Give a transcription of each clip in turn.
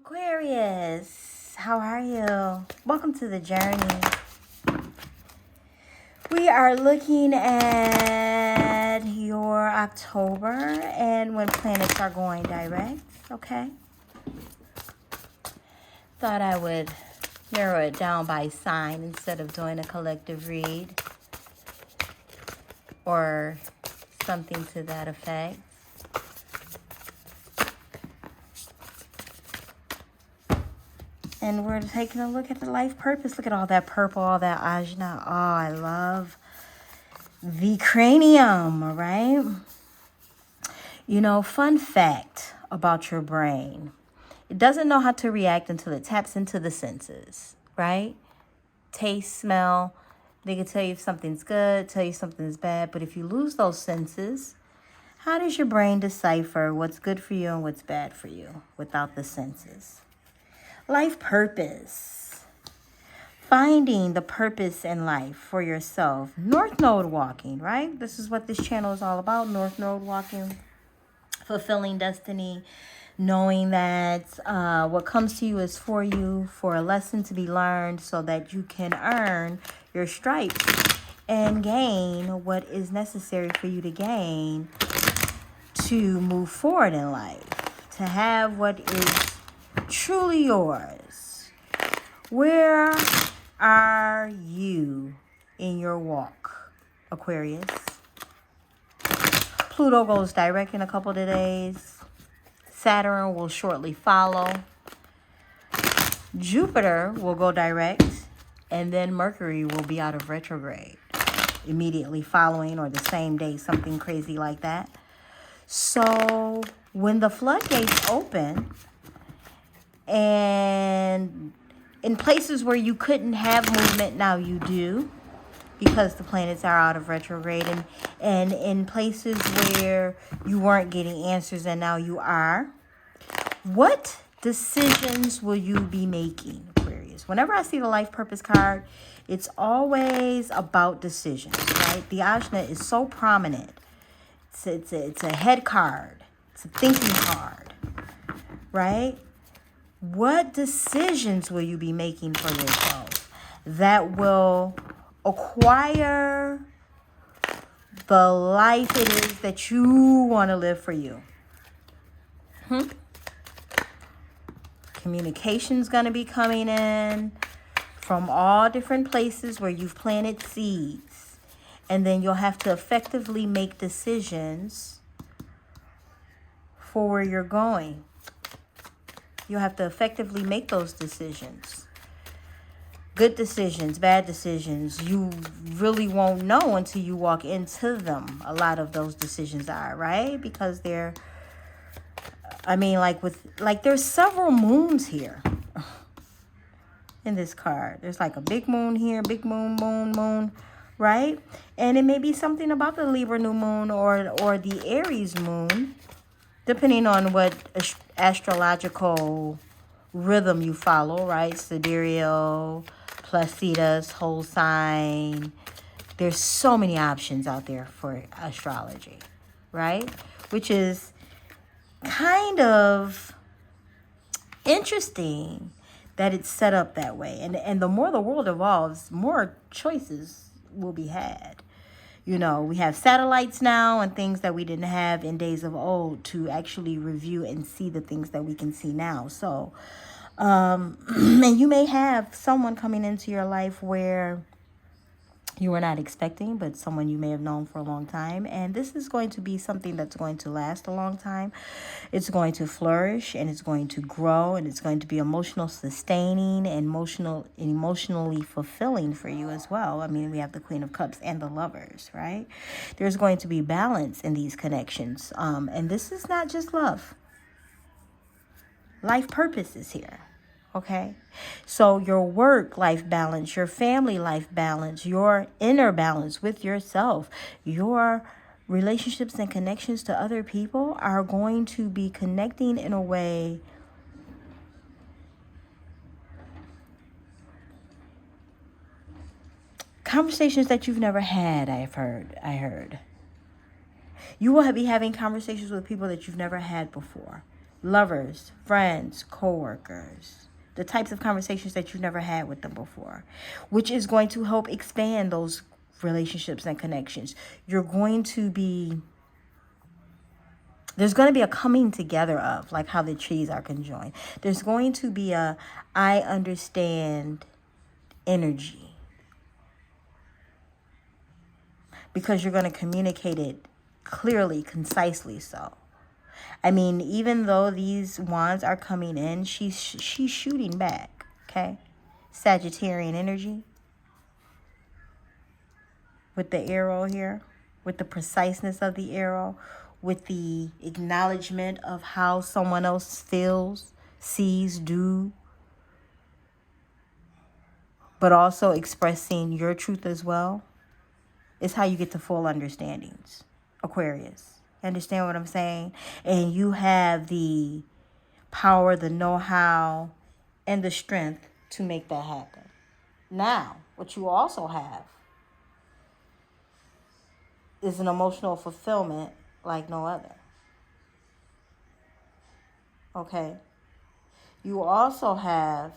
Aquarius, how are you? Welcome to the journey. We are looking at your October and when planets are going direct, okay? Thought I would narrow it down by sign instead of doing a collective read or something to that effect. And we're taking a look at the life purpose. Look at all that purple, all that ajna. Oh, I love the cranium, right? You know, fun fact about your brain. It doesn't know how to react until it taps into the senses, right? Taste, smell. They can tell you if something's good, tell you something's bad. But if you lose those senses, how does your brain decipher what's good for you and what's bad for you without the senses? Life purpose. Finding the purpose in life for yourself. North Node walking, right? This is what this channel is all about. North Node walking. Fulfilling destiny. Knowing that what comes to you is for you. For a lesson to be learned so that you can earn your stripes. And gain what is necessary for you to gain to move forward in life. To have what is truly yours. Where are you in your walk, Aquarius? Pluto goes direct in a couple of days. Saturn will shortly follow. Jupiter will go direct. And then Mercury will be out of retrograde immediately following or the same day, something crazy like that. So when the floodgates open, and in places where you couldn't have movement, now you do, because the planets are out of retrograde, and in places where you weren't getting answers and now you are. What decisions will you be making, Aquarius? Whenever I see the life purpose card, it's always about decisions, right? The Ajna is so prominent. It's a head card. It's a thinking card, right? What decisions will you be making for yourself that will acquire the life it is that you want to live for you? Communication's going to be coming in from all different places where you've planted seeds. And then you'll have to effectively make decisions for where you're going. You'll have to effectively make those decisions. Good decisions, bad decisions. You really won't know until you walk into them. A lot of those decisions are, right? Because they're, there's several moons here in this card. There's like a big moon here, big moon, right? And it may be something about the Libra new moon or the Aries moon, depending on what astrological rhythm you follow, right? Sidereal, Placidus, whole sign. There's so many options out there for astrology, right? Which is kind of interesting that it's set up that way. And the more the world evolves, more choices will be had. You know, we have satellites now and things that we didn't have in days of old to actually review and see the things that we can see now. So, and you may have someone coming into your life where you were not expecting, but someone you may have known for a long time. And this is going to be something that's going to last a long time. It's going to flourish and it's going to grow and it's going to be emotional sustaining and emotionally fulfilling for you as well. I mean, we have the Queen of Cups and the Lovers, right? There's going to be balance in these connections. And this is not just love. Life purpose is here. Okay, so your work-life balance, your family life balance, your inner balance with yourself, your relationships and connections to other people are going to be connecting in a way conversations that you've never had. I heard. You will be having conversations with people that you've never had before. lovers, friends, co-workers, the types of conversations that you've never had with them before, which is going to help expand those relationships and connections. There's going to be a coming together of, like how the trees are conjoined. There's going to be a I understand energy, because you're going to communicate it clearly, concisely so. I mean, even though these wands are coming in, she's shooting back, okay? Sagittarian energy with the arrow here, with the preciseness of the arrow, with the acknowledgement of how someone else feels, sees, do, but also expressing your truth as well, is how you get to full understandings, Aquarius. You understand what I'm saying? And you have the power, the know-how, and the strength to make that happen. Now, what you also have is an emotional fulfillment like no other. Okay? You also have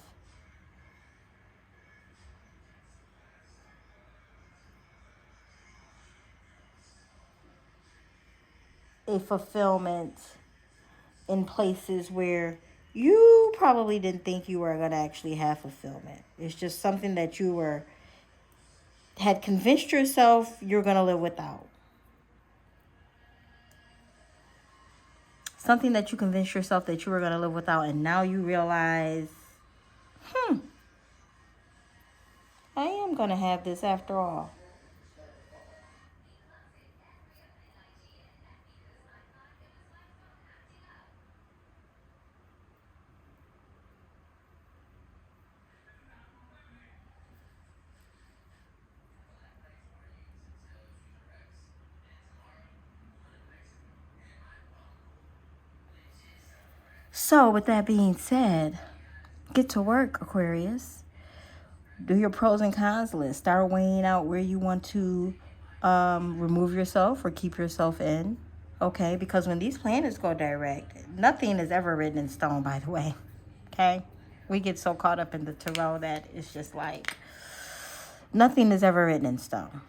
a fulfillment in places where you probably didn't think you were going to actually have fulfillment. It's just something that you had convinced yourself you're going to live without. Something that you convinced yourself that you were going to live without, and now you realize, I am going to have this after all. So, with that being said, get to work, Aquarius. Do your pros and cons list. Start weighing out where you want to remove yourself or keep yourself in. Okay? Because when these planets go direct, nothing is ever written in stone, by the way. Okay? We get so caught up in the tarot that it's just like nothing is ever written in stone.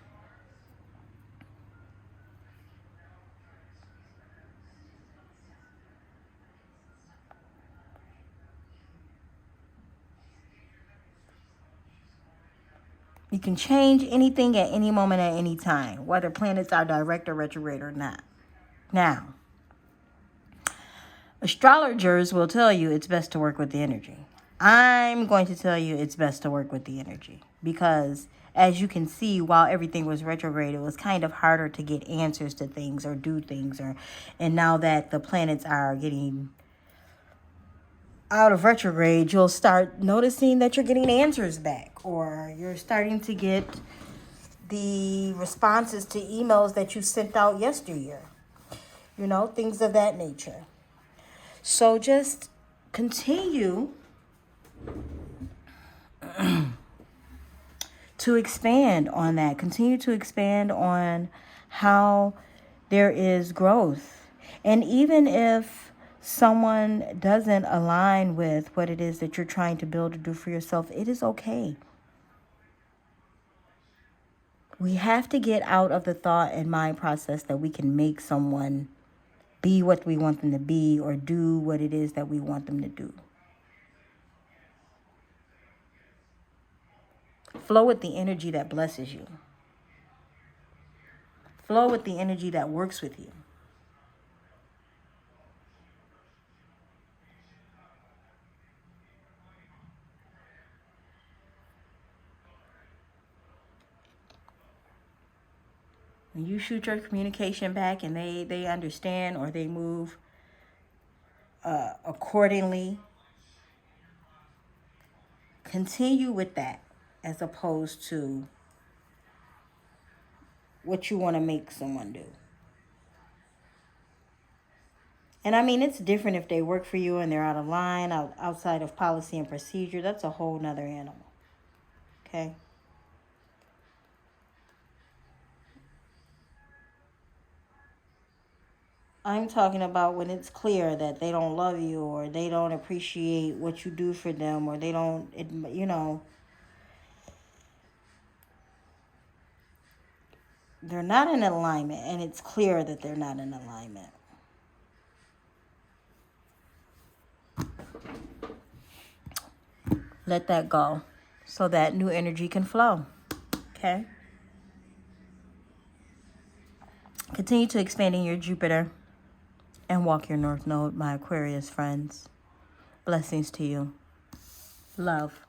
You can change anything at any moment, at any time, whether planets are direct or retrograde or not. Now, astrologers will tell you it's best to work with the energy. I'm going to tell you it's best to work with the energy because, as you can see, while everything was retrograde, it was kind of harder to get answers to things or do things. And now that the planets are getting out of retrograde, you'll start noticing that you're getting answers back, or you're starting to get the responses to emails that you sent out yesteryear. Things of that nature. So just continue to expand on that. Continue to expand on how there is growth. And even if someone doesn't align with what it is that you're trying to build or do for yourself, it is okay. We have to get out of the thought and mind process that we can make someone be what we want them to be or do what it is that we want them to do. Flow with the energy that blesses you. Flow with the energy that works with you. When you shoot your communication back and they understand or they move accordingly, continue with that as opposed to what you want to make someone do. And I mean, it's different if they work for you and they're out of line, outside of policy and procedure. That's a whole nother animal. Okay? I'm talking about when it's clear that they don't love you, or they don't appreciate what you do for them, or they don't, you know, they're not in alignment, and it's clear that they're not in alignment. Let that go so that new energy can flow. Okay? Continue to expand in your Jupiter and walk your North Node, my Aquarius friends. Blessings to you. Love.